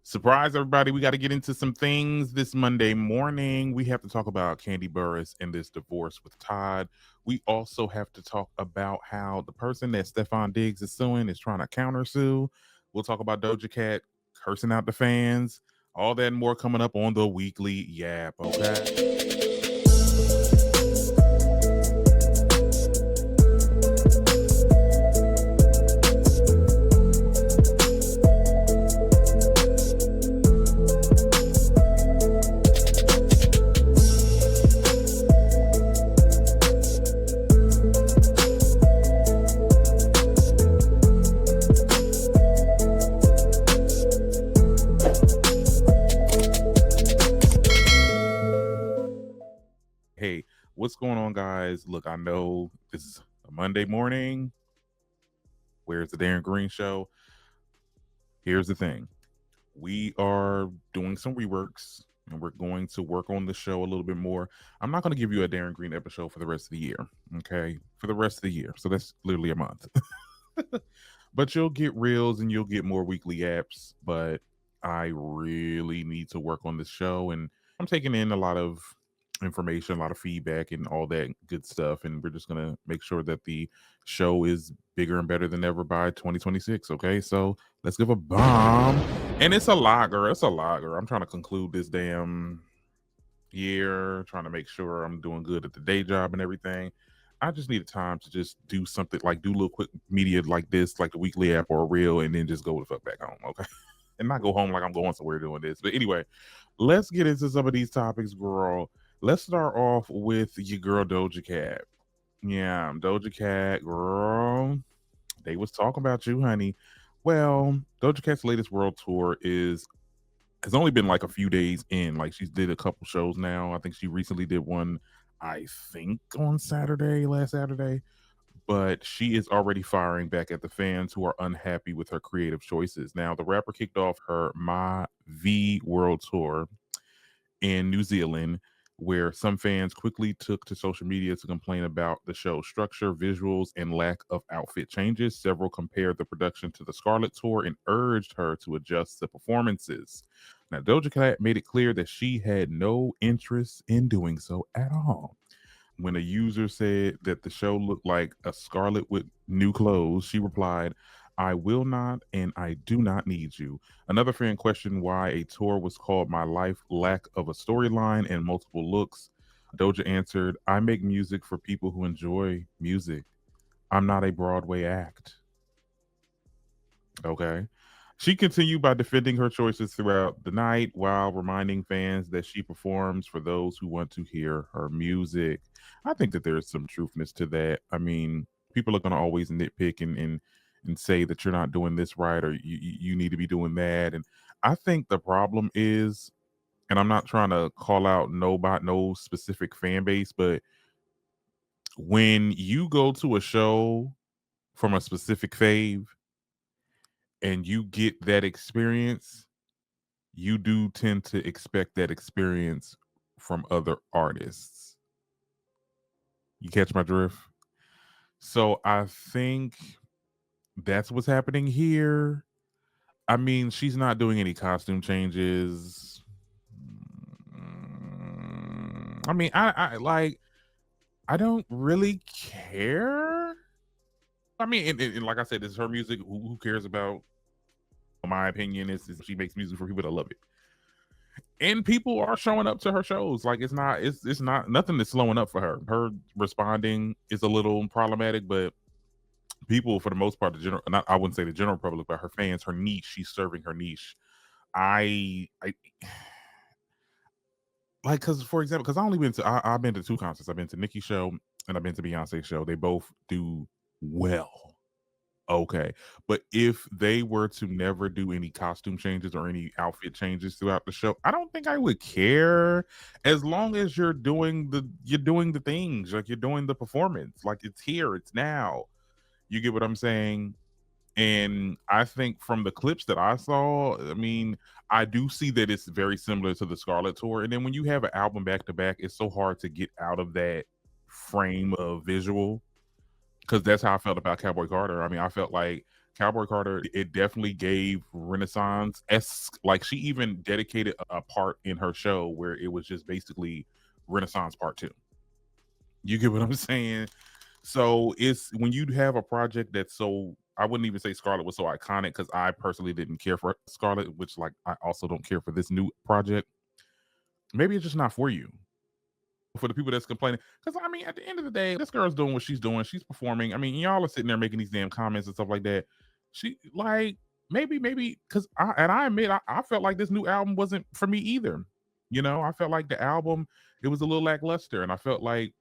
Surprise, everybody. We got to get into some things this Monday morning. We have to talk about Kandi Burruss and this divorce with Todd. We also have to talk about how the person that Stefon Diggs is suing is trying to countersue. We'll talk about Doja Cat cursing out the fans. All that and more coming up on the Weekly Yap, okay? Hey, what's going on, guys? Look, I know this is a Monday morning. Where's the Darren Green Show? Here's the thing. We are doing some reworks and we're going to work on the show a little bit more. I'm not going to give you a Darren Green episode for the rest of the year, okay? For the rest of the year. So that's literally a month. But you'll get reels and you'll get more weekly apps. But I really need to work on this show, and I'm taking in a lot of information, a lot of feedback, and all that good stuff. And we're just gonna make sure that the show is bigger and better than ever by 2026. Okay, so let's give a bomb. And it's a lot, girl. It's a lot, girl. I'm trying to conclude this damn year, trying to make sure I'm doing good at the day job and everything. I just needed time to just do something like do a little quick media like this, like the weekly app or a reel, and then just go the fuck back home, okay? And not go home like I'm going somewhere doing this. But anyway, let's get into some of these topics, girl. Let's start off with your girl Doja Cat. Yeah, Doja Cat, girl. They was talking about you, honey. Well, Doja Cat's latest world tour has only been like a few days in. Like she's did a couple shows now. I think she recently did one, I think on last Saturday. But she is already firing back at the fans who are unhappy with her creative choices. Now, the rapper kicked off her My V World Tour in New Zealand, where some fans quickly took to social media to complain about the show's structure, visuals, and lack of outfit changes. Several compared the production to the Scarlet Tour and urged her to adjust the performances. Now, Doja Cat made it clear that she had no interest in doing so at all. When a user said that the show looked like a Scarlet with new clothes, she replied, I will not and I do not need you. Another fan questioned why a tour was called My Life Lack of a Storyline and Multiple Looks. Doja answered, I make music for people who enjoy music. I'm not a Broadway act. Okay. She continued by defending her choices throughout the night while reminding fans that she performs for those who want to hear her music. I think that there's some truthness to that. I mean, people are going to always nitpick and say that you're not doing this right or you need to be doing that. And I think the problem is, and I'm not trying to call out no specific fan base, but when you go to a show from a specific fave and you get that experience, you do tend to expect that experience from other artists. You catch my drift? So I think that's what's happening here. I mean, she's not doing any costume changes. I mean, I don't really care. I mean, and like I said, it's her music. Who cares about? My opinion is she makes music for people that love it, and people are showing up to her shows. Like it's not nothing that's slowing up for her. Her responding is a little problematic, but people, for the most part, the general, not I wouldn't say the general public, but her fans, her niche, she's serving her niche. I like, because for example, because I've been to two concerts. I've been to Nicki's show and I've been to Beyonce's show. They both do well. Okay. But if they were to never do any costume changes or any outfit changes throughout the show, I don't think I would care, as long as you're doing the things, like you're doing the performance. Like it's here, it's now. You get what I'm saying? And I think from the clips that I saw, I mean, I do see that it's very similar to the Scarlet Tour. And then when you have an album back to back, it's so hard to get out of that frame of visual, because that's how I felt about Cowboy Carter. I mean, I felt like Cowboy Carter, it definitely gave Renaissance-esque. Like she even dedicated a part in her show where it was just basically Renaissance Part 2. You get what I'm saying? So it's when you have a project that's so, I wouldn't even say Scarlet was so iconic because I personally didn't care for Scarlet, which like I also don't care for this new project. Maybe it's just not for you. For the people that's complaining, because I mean, at the end of the day, this girl's doing what she's doing. She's performing. I mean, y'all are sitting there making these damn comments and stuff like that. She like maybe because I admit I felt like this new album wasn't for me either. You know, I felt like the album, it was a little lackluster, and I felt like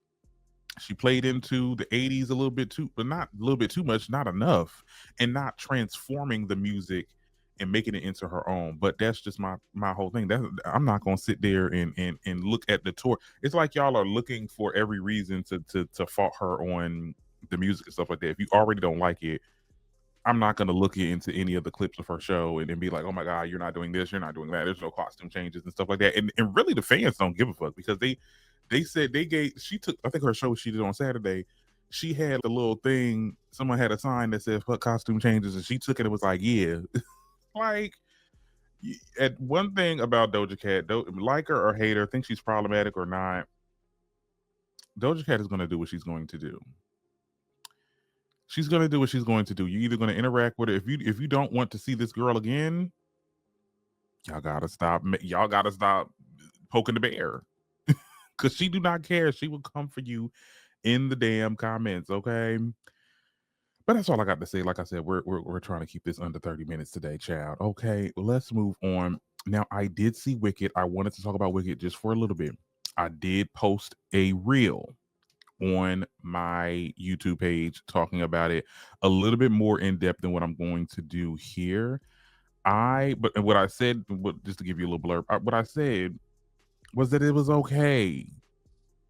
she played into the 80s a little bit too, but not a little bit too much, not enough, and not transforming the music and making it into her own. But that's just my whole thing. That I'm not gonna sit there and look at the tour. It's like y'all are looking for every reason to fault her on the music and stuff like that. If you already don't like it, I'm not gonna look into any of the clips of her show and be like, oh my god, you're not doing this, you're not doing that. There's no costume changes and stuff like that. And really the fans don't give a fuck because they said they gave, she took, I think her show she did on Saturday, she had a little thing, someone had a sign that said fuck costume changes, and she took it and was like, yeah. Like, at one thing about Doja Cat, like her or hate her, think she's problematic or not, Doja Cat is going to do what she's going to do. She's going to do what she's going to do. You're either going to interact with her. If you don't want to see this girl again, y'all gotta stop. Y'all gotta stop poking the bear, because she do not care. She will come for you in the damn comments. Okay. But that's all I got to say. Like I said, we're trying to keep this under 30 minutes today, child. Okay, let's move on. Now, I did see Wicked. I wanted to talk about Wicked just for a little bit. I did post a reel on my YouTube page talking about it a little bit more in depth than what I'm going to do here. But what I said, just to give you a little blurb, what I said was that it was okay.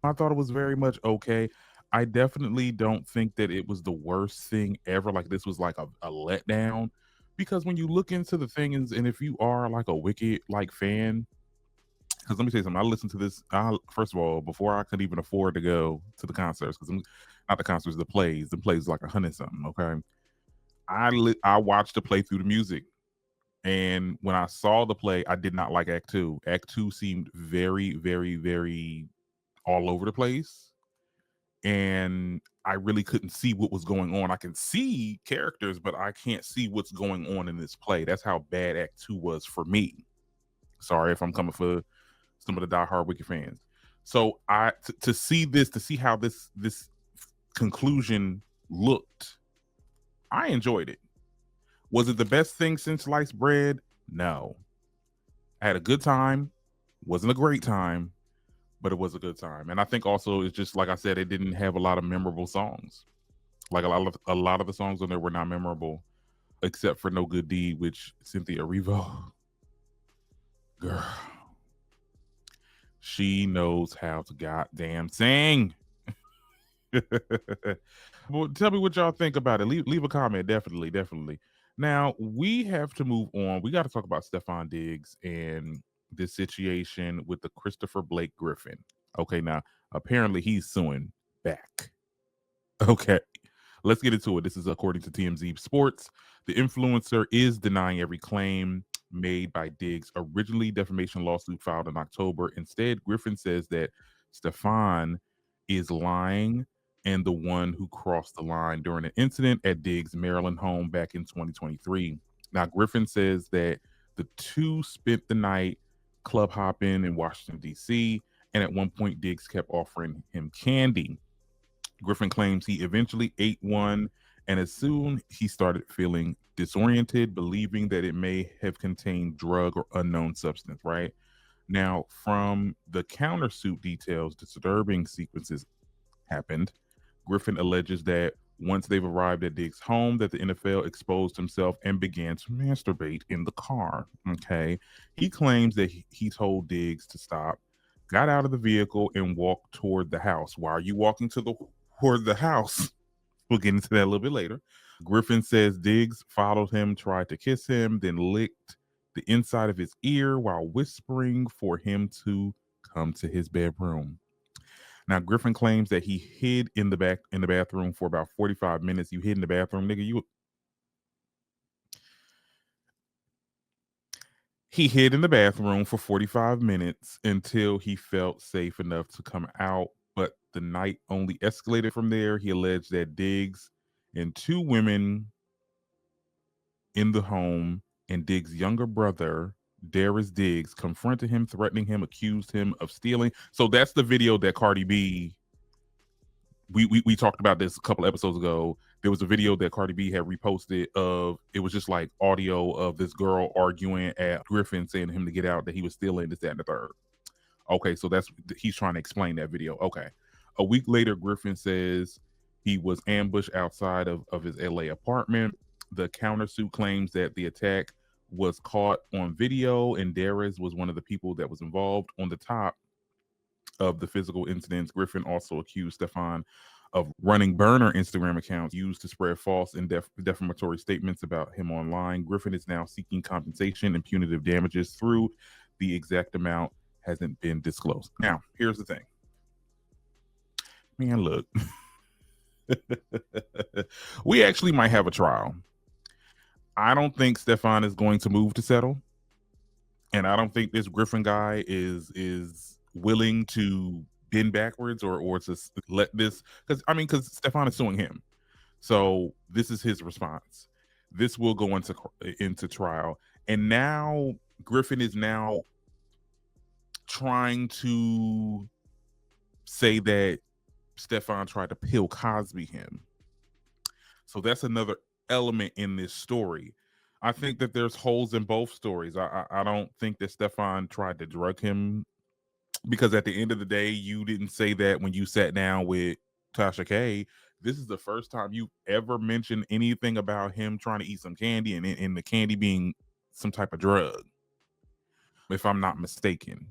I thought it was very much okay. I definitely don't think that it was the worst thing ever. Like this was like a letdown, because when you look into the things, and if you are like a Wicked like fan, because let me tell you something. I listened to this. First of all, before I could even afford to go to the concerts, because not the concerts, the plays. The plays like 100 something. Okay, I watched the play through the music, and when I saw the play, I did not like Act Two. Act Two seemed very, very, very all over the place, and I really couldn't see what was going on. I can see characters, but I can't see what's going on in this play. That's how bad Act Two was for me. Sorry if I'm coming for some of the diehard Wicked fans. So to see this, to see how this conclusion looked, I enjoyed it. Was it the best thing since sliced bread? No. I had a good time. Wasn't a great time, but it was a good time. And I think also it's just like I said, it didn't have a lot of memorable songs. Like a lot of the songs on there were not memorable, except for No Good Deed, which Cynthia Erivo, girl, she knows how to goddamn sing. Well, tell me what y'all think about it. Leave a comment, definitely. Now we have to move on. We got to talk about Stefon Diggs and this situation with the Christopher Blake Griffin. Okay, now apparently he's suing back. Okay, let's get into it. This is according to TMZ Sports. The influencer is denying every claim made by Diggs' originally defamation lawsuit filed in October. Instead, Griffin says that Stefon is lying and the one who crossed the line during an incident at Diggs' Maryland home back in 2023. Now, Griffin says that the two spent the night club hopping in Washington, D.C., and at one point, Diggs kept offering him candy. Griffin claims he eventually ate one, and as soon he started feeling disoriented, believing that it may have contained drug or unknown substance, right? Now, from the countersuit details, disturbing sequences happened. Griffin alleges that once they've arrived at Diggs' home, that the NFL exposed himself and began to masturbate in the car. Okay. He claims that he told Diggs to stop, got out of the vehicle, and walked toward the house. Why are you walking toward the house? We'll get into that a little bit later. Griffin says Diggs followed him, tried to kiss him, then licked the inside of his ear while whispering for him to come to his bedroom. Now Griffin claims that he hid in the bathroom for about 45 minutes. You hid in the bathroom, nigga. He hid in the bathroom for 45 minutes until he felt safe enough to come out, but the night only escalated from there. He alleged that Diggs and two women in the home and Diggs' younger brother, Darius Diggs, confronted him, threatening him, accused him of stealing. So that's the video that Cardi B, we talked about this a couple episodes ago. There was a video that Cardi B had reposted of, it was just like audio of this girl arguing at Griffin, saying to him to get out, that he was stealing this, that, and the third. Okay, so he's trying to explain that video. Okay. A week later, Griffin says he was ambushed outside of his LA apartment. The countersue claims that the attack was caught on video and Darius was one of the people that was involved. On the top of the physical incidents, Griffin also accused Stefon of running burner Instagram accounts used to spread false and defamatory statements about him online. Griffin is now seeking compensation and punitive damages. Through the exact amount hasn't been disclosed. Now, here's the thing. Man, look. We actually might have a trial. I don't think Stefon is going to move to settle. And I don't think this Griffin guy is willing to bend backwards or to let this, because Stefon is suing him. So this is his response. This will go into trial. And now Griffin is now trying to say that Stefon tried to Bill Cosby him. So that's another element in this story. I think that there's holes in both stories. I don't think that Stefon tried to drug him, because at the end of the day, you didn't say that when you sat down with Tasha K. This is the first time you ever mentioned anything about him trying to eat some candy and the candy being some type of drug, if I'm not mistaken.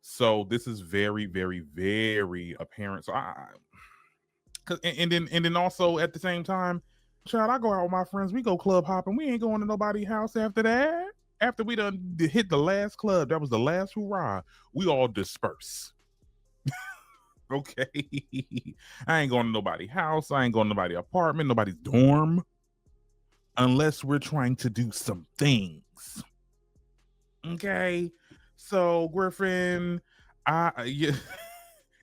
So this is very, very, very apparent. So and then also at the same time, child, I go out with my friends, we go club hopping. We ain't going to nobody's house after that. After we done hit the last club, that was the last hurrah, we all disperse. Okay. I ain't going to nobody's house. I ain't going to nobody's apartment, nobody's dorm, unless we're trying to do some things. Okay. So Griffin, yeah.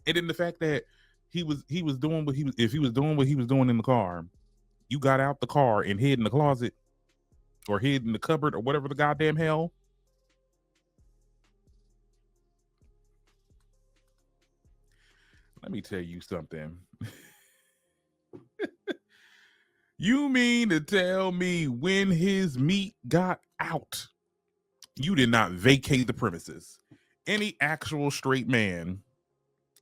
And then the fact that he was doing what if he was doing what he was doing in the car, you got out the car and hid in the closet or hid in the cupboard or whatever the goddamn hell. Let me tell you something. You mean to tell me when his meat got out, you did not vacate the premises? Any actual straight man,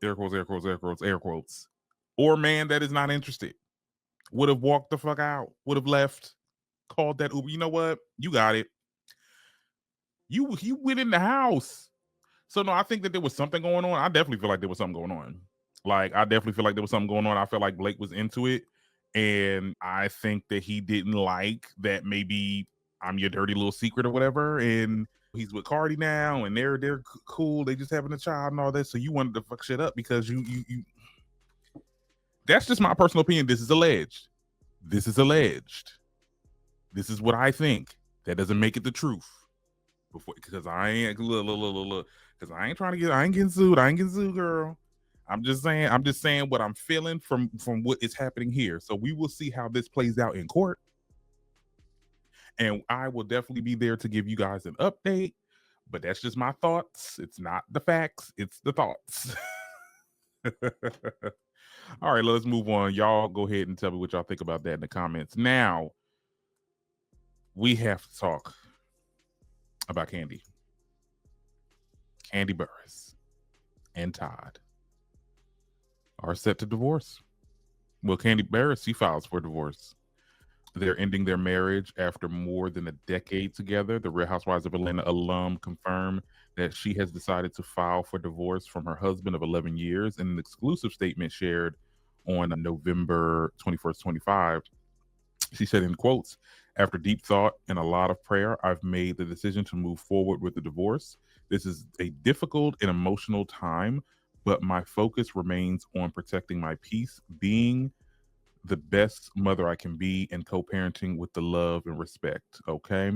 air quotes, air quotes, air quotes, air quotes, or man that is not interested, would have walked the fuck out, would have left, called that Uber. You know what? You got it. You went in the house. So no, I think that there was something going on. I definitely feel like there was something going on. Like, I definitely feel like there was something going on. I feel like Blake was into it. And I think that he didn't like that maybe I'm your dirty little secret or whatever. And he's with Cardi now and they're cool. They just having a child and all that. So you wanted to fuck shit up because you that's just my personal opinion. This is alleged. This is alleged. This is what I think. That doesn't make it the truth. Because I ain't because I ain't getting sued. I ain't getting sued, girl. I'm just saying what I'm feeling from what is happening here. So we will see how this plays out in court. And I will definitely be there to give you guys an update. But that's just my thoughts. It's not the facts, it's the thoughts. All right, let's move on. Y'all go ahead and tell me what y'all think about that in the comments. Now, we have to talk about Kandi Burruss and Todd are set to divorce. Well, Kandi Burruss, she files for divorce. They're ending their marriage after more than a decade together. The Real Housewives of Atlanta alum confirmed that she has decided to file for divorce from her husband of 11 years. In an exclusive statement shared on November 21st, 25, she said in quotes, "After deep thought and a lot of prayer, I've made the decision to move forward with the divorce. This is a difficult and emotional time, but my focus remains on protecting my peace, being the best mother I can be, and co-parenting with the love and respect." Okay.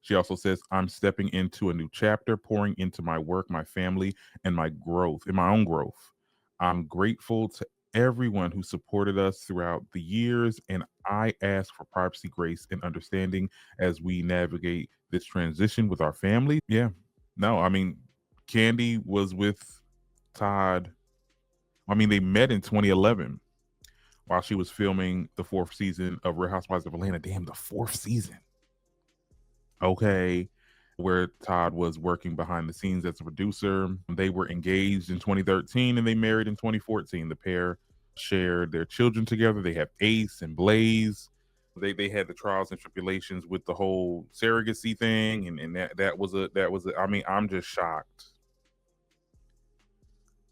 She also says, I'm stepping into a new chapter, pouring into my work, my family, and my growth, in my own growth. I'm grateful to everyone who supported us throughout the years, and I ask for privacy, grace, and understanding as we navigate this transition with our family. Yeah. No, I mean, Kandi was with Todd. I mean, they met in 2011 while she was filming the 4th season of Real Housewives of Atlanta. Damn, the 4th season. Okay. Where Todd was working behind the scenes as a producer. They were engaged in 2013 and they married in 2014. The pair shared their children together. They have Ace and Blaze. They had the trials and tribulations with the whole surrogacy thing, and that was a I mean, I'm just shocked.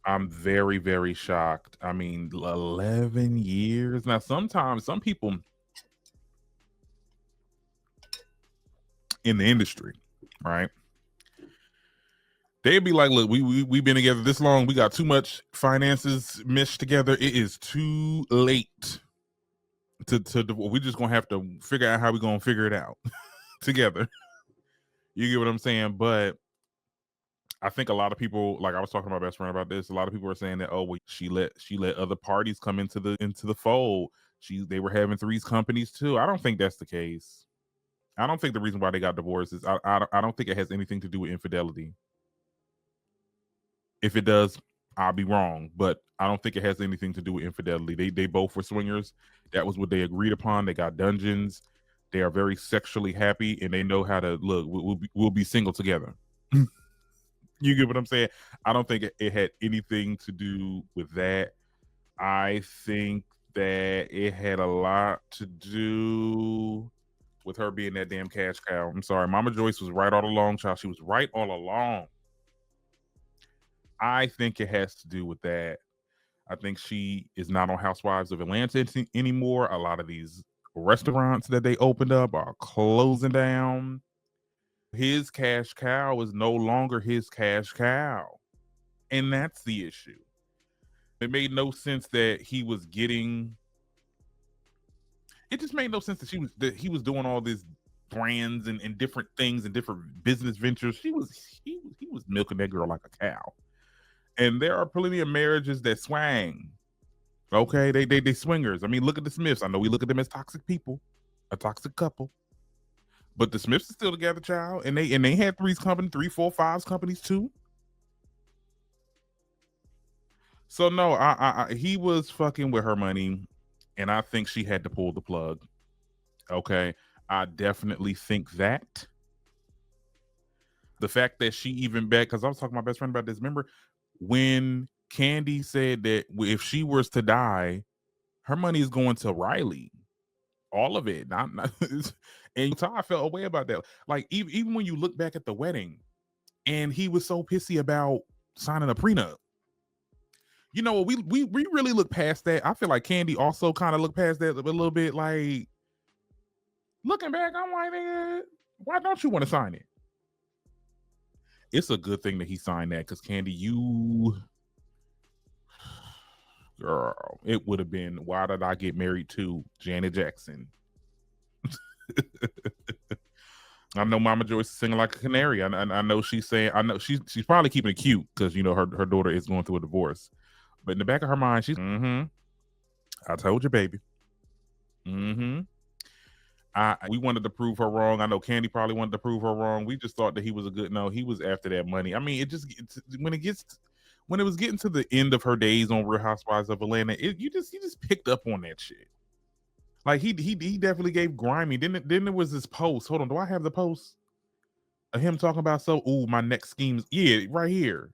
I'm very, very shocked. I mean, 11 years. Now, sometimes some people in the industry, right? They'd be like, look, we've been together this long. We got too much finances meshed together. It is too late to we just gonna have to figure out how we gonna figure it out together. You get what I'm saying? But I think a lot of people, like I was talking to my best friend about this, a lot of people are saying that, oh, well, she let other parties come into the fold. They were having Three's Companies too. I don't think that's the case. I don't think the reason why they got divorced is I don't think it has anything to do with infidelity. If it does, I'll be wrong, but I don't think it has anything to do with infidelity. They both were swingers. That was what they agreed upon. They got dungeons. They are very sexually happy, and they know how to look. We'll be single together. You get what I'm saying? I don't think it had anything to do with that. I think that it had a lot to do with her being that damn cash cow. I'm sorry. Mama Joyce was right all along, child. She was right all along. I think it has to do with that. I think she is not on Housewives of Atlanta anymore. A lot of these restaurants that they opened up are closing down. His cash cow is no longer his cash cow. And that's the issue. It made no sense that he was getting. It just made no sense that he was doing all these brands and different things and different business ventures. He was milking that girl like a cow. And there are plenty of marriages that swang. Okay, they swingers. I mean, look at the Smiths. I know we look at them as toxic people, a toxic couple, but the Smiths are still together, child, and they had Three's Company, 3, 4, 5's companies too. So no, he was fucking with her money, and I think she had to pull the plug. Okay, I definitely think that. The fact that she even back, because I was talking to my best friend about this. Remember when Kandi said that if she was to die, her money is going to Riley, all of it. Not and Todd felt away about that. Like even when you look back at the wedding, and he was so pissy about signing a prenup. You know, we really look past that. I feel like Kandi also kind of looked past that a little bit. Like looking back, I'm like, why don't you want to sign it? It's a good thing that he signed that because Kandi, girl, it would have been, why did I get married to Janet Jackson? I know Mama Joyce is singing like a canary. I know she's saying, I know she's probably keeping it cute because, you know, her daughter is going through a divorce. But in the back of her mind, she's, I told you, baby. We wanted to prove her wrong. I know Kandi probably wanted to prove her wrong. We just thought that he was he was after that money. I mean, when it was getting to the end of her days on Real Housewives of Atlanta, you just picked up on that shit. Like he definitely gave grimy. Then there was this post. Hold on, do I have the post of him talking about my next schemes? Yeah, right here.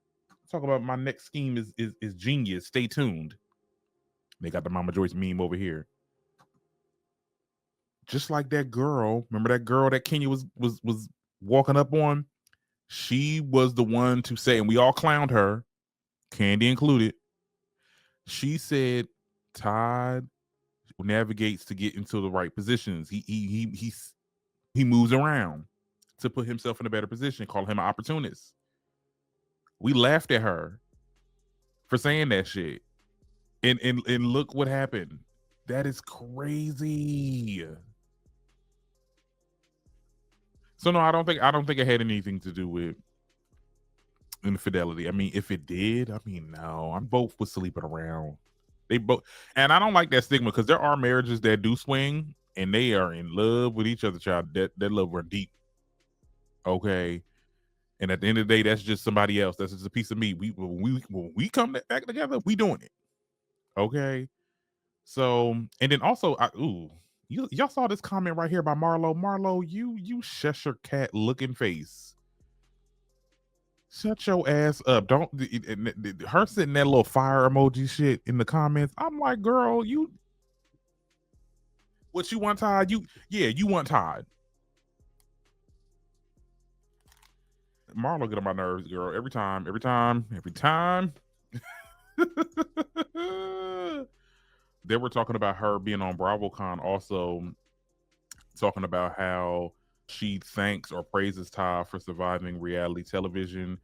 Talk about my next scheme is genius. Stay tuned. They got the Mama Joyce meme over here. Just like that girl. Remember that girl that Kenya was walking up on? She was the one to say, and we all clowned her, Kandi included. She said Todd navigates to get into the right positions. He moves around to put himself in a better position. Call him an opportunist. We laughed at her for saying that shit. And look what happened. That is crazy. So no, I don't think it had anything to do with infidelity. I mean, if it did, I mean, no, I'm both was sleeping around. They both, and I don't like that stigma because there are marriages that do swing and they are in love with each other, child. That love run deep. Okay. And at the end of the day, that's just somebody else. That's just a piece of meat. When we come back together, we doing it. Okay. So, and then also, y'all saw this comment right here by Marlo. Marlo, you Cheshire cat looking face. Shut your ass up. Don't her sitting that little fire emoji shit in the comments. I'm like, girl, what you want, Todd? You want Todd. Marlo get on my nerves, girl. Every time. They were talking about her being on BravoCon, also talking about how she thanks or praises Todd for surviving reality television.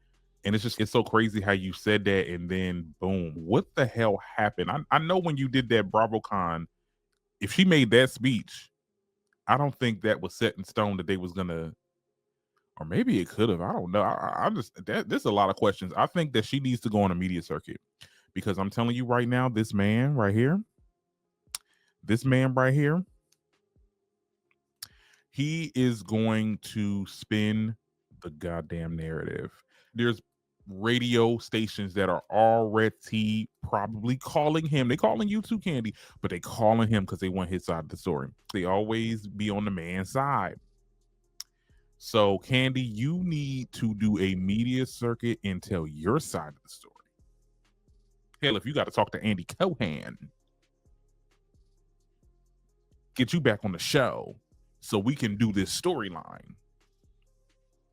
And it's so crazy how you said that and then boom, what the hell happened? I know when you did that BravoCon, if she made that speech, I don't think that was set in stone that they was gonna, or maybe it could have. I don't know. I'm just there's a lot of questions. I think that she needs to go on a media circuit because I'm telling you right now, this man right here, he is going to spin the goddamn narrative. There's radio stations that are already probably calling him. They calling you too, Kandi, but they calling him because they want his side of the story. They always be on the man's side. So, Kandi, you need to do a media circuit and tell your side of the story. Hell, if you got to talk to Andy Cohen, get you back on the show so we can do this storyline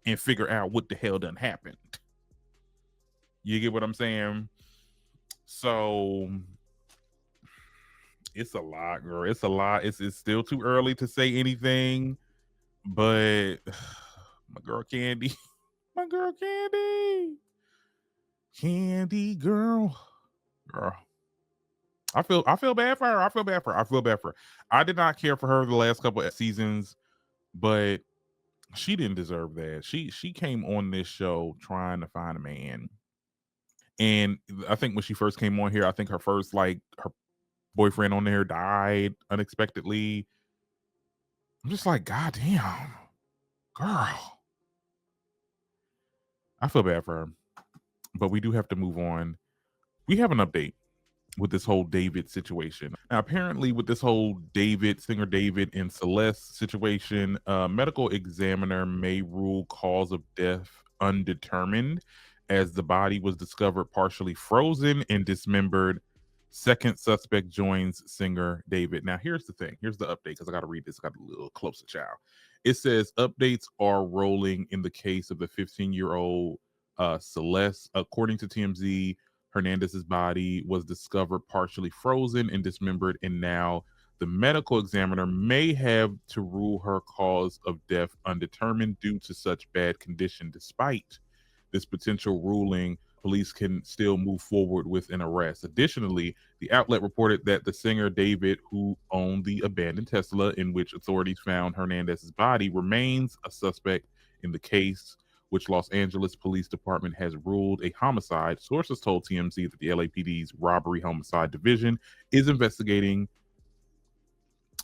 and figure out what the hell done happened. You get what I'm saying? So it's a lot, girl. It's a lot. It's still too early to say anything, but my girl Kandi, Kandi girl. I feel bad for her. I did not care for her the last couple of seasons, but she didn't deserve that. She came on this show trying to find a man. And I think when she first came on here, I think her first her boyfriend on there died unexpectedly. I'm just like, God damn, girl. I feel bad for her. But we do have to move on. We have an update with this whole David situation. Now, apparently, with this whole singer David and Celeste situation, a medical examiner may rule cause of death undetermined as the body was discovered partially frozen and dismembered. Second suspect joins singer David. Now, here's the thing. Here's the update because I got to read this. I got a little closer, child. It says updates are rolling in the case of the 15-year-old Celeste. According to TMZ, Hernandez's body was discovered partially frozen and dismembered, and now the medical examiner may have to rule her cause of death undetermined due to such bad condition. Despite this potential ruling, police can still move forward with an arrest. Additionally, the outlet reported that the singer David, who owned the abandoned Tesla in which authorities found Hernandez's body, remains a suspect in the case, which Los Angeles Police Department has ruled a homicide. Sources told TMZ that the LAPD's robbery homicide division is investigating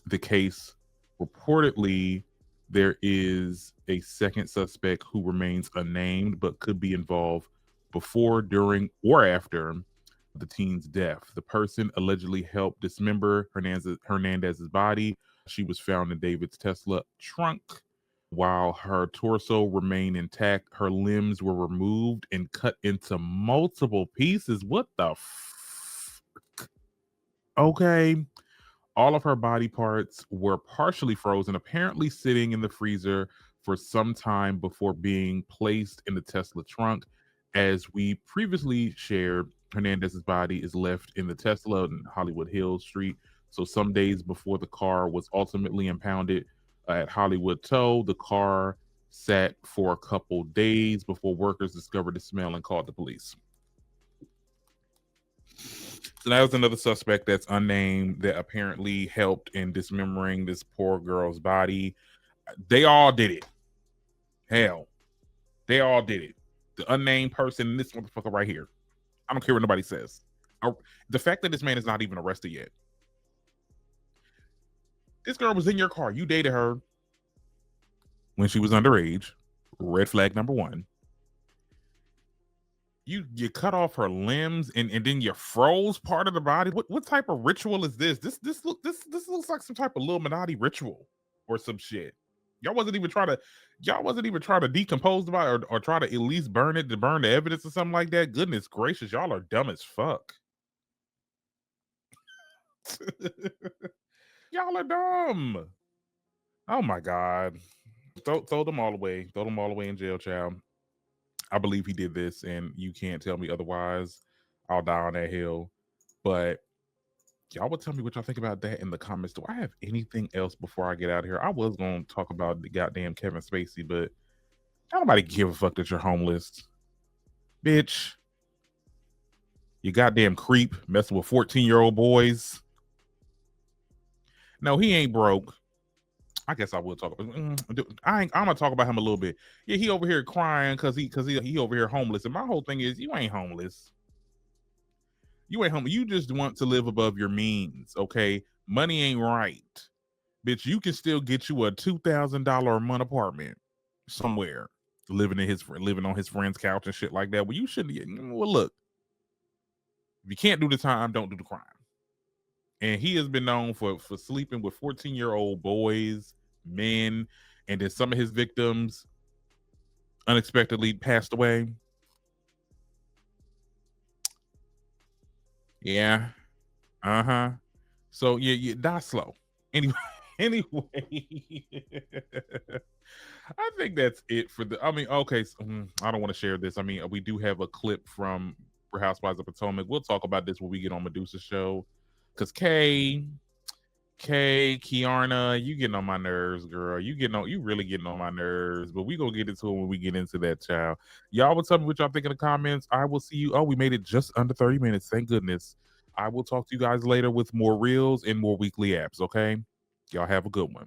the case. Reportedly, there is a second suspect who remains unnamed but could be involved before, during, or after the teen's death. The person allegedly helped dismember Hernandez's body. She was found in David's Tesla trunk. While her torso remained intact, her limbs were removed and cut into multiple pieces. What the Okay. All of her body parts were partially frozen, apparently sitting in the freezer for some time before being placed in the Tesla trunk. As we previously shared, Hernandez's body is left in the Tesla in Hollywood Hills Street. So some days before the car was ultimately impounded at Hollywood Tow, the car sat for a couple days before workers discovered the smell and called the police. So that was another suspect that's unnamed that apparently helped in dismembering this poor girl's body. They all did it. Hell, they all did it. The unnamed person, this motherfucker right here. I don't care what nobody says. The fact that this man is not even arrested yet. This girl was in your car. You dated her when she was underage. Red flag number one. You cut off her limbs and then you froze part of the body. What type of ritual is this? This looks like some type of Illuminati ritual or some shit. Y'all wasn't even trying to decompose the body or try to at least burn it to burn the evidence or something like that. Goodness gracious, y'all are dumb as fuck. Y'all are dumb. Oh my God. Throw them all away. Throw them all away in jail, child. I believe he did this, and you can't tell me otherwise. I'll die on that hill. But y'all will tell me what y'all think about that in the comments. Do I have anything else before I get out of here? I was going to talk about the goddamn Kevin Spacey, but nobody give a fuck that you're homeless. Bitch. You goddamn creep messing with 14-year-old boys. No, he ain't broke. I guess I will talk about. I'm gonna talk about him a little bit. Yeah, he over here crying because he over here homeless. And my whole thing is, you ain't homeless. You ain't homeless. You just want to live above your means. Okay, money ain't right, bitch. You can still get you a $2,000 a month apartment somewhere, living on his friend's couch and shit like that. Well, you shouldn't. Well, look, if you can't do the time, don't do the crime. And he has been known for sleeping with 14-year-old boys, men, and then some of his victims unexpectedly passed away. Yeah. Uh-huh. So yeah, die slow. Anyway, I think that's it for okay. So, I don't want to share this. We do have a clip from Housewives of Potomac. We'll talk about this when we get on Medusa's show. Because Kiarna, you getting on my nerves, girl. You really getting on my nerves. But we gonna get into it when we get into that, child. Y'all will tell me what y'all think in the comments. I will see you. Oh, we made it just under 30 minutes. Thank goodness. I will talk to you guys later with more reels and more weekly apps. Okay, y'all have a good one.